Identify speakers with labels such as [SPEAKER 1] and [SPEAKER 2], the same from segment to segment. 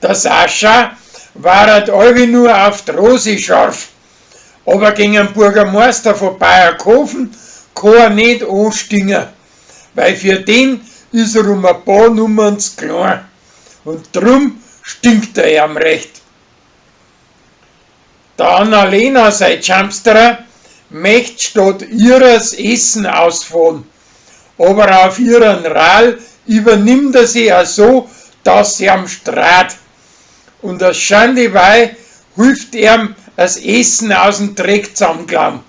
[SPEAKER 1] Der Sascha war halt alle nur auf die Rosi scharf, aber gegen den Bürgermeister von Bayerkofen kann er nicht anstingen, weil für den ist er um ein paar Nummern zu klein und drum stinkt er ihm recht. Der Annalena, sein Jumpsterer, möchte statt ihres Essen ausfahren, aber auf ihren Rall übernimmt er sie auch so, dass sie am Straat. Und das Schandewei hilft ihm, das Essen aus dem Dreck zusammenklauen.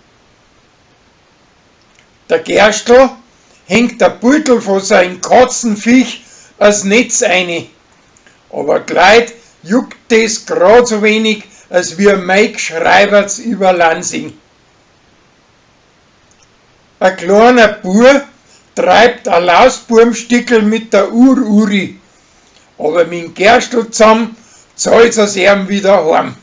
[SPEAKER 1] Der Gerstl hängt der Beutel von seinem Katzenviech als Netz ein. Aber gleich juckt das grad so wenig, als wie Mike Schreiberts über Lansing. Ein kleiner Bub treibt ein Lausburmstickel mit der Uri, aber mit dem Gerstl zusammen zahlt es ihm wieder heim.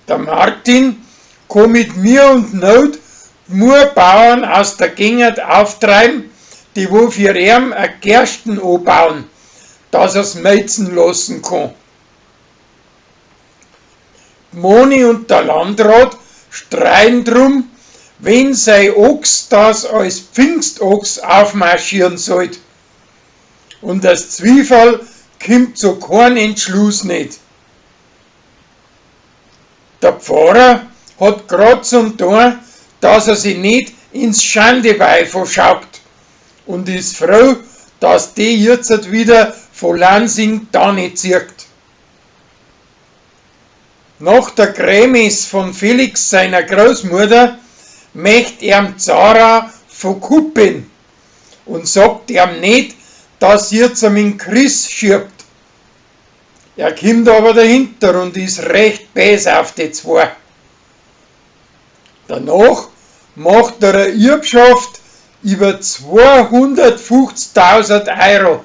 [SPEAKER 1] Der Martin kann mit mir und Not Murbauern aus der Gegend auftreiben, die wo für ihn ein Gersten anbauen, dass er's meizen lassen kann. Moni und der Landrat streiten drum, wenn sein Ochs das als Pfingstochs aufmarschieren sollt. Und das Zwiefall kommt zu keinem Entschluss nicht. Der Pfarrer hat grad zum Tor, dass er sich nicht ins Schandewei verschaubt und ist froh, dass die jetzt wieder von Lansing da nicht zieht. Nach der Grämis von Felix seiner Großmutter möchte ihm Zara verkuppeln und sagt ihm nicht, dass jetzt mit dem Chris schiebt. Er kommt aber dahinter und ist recht böse auf die zwei. Danach macht er eine Erbschaft über 250.000 Euro.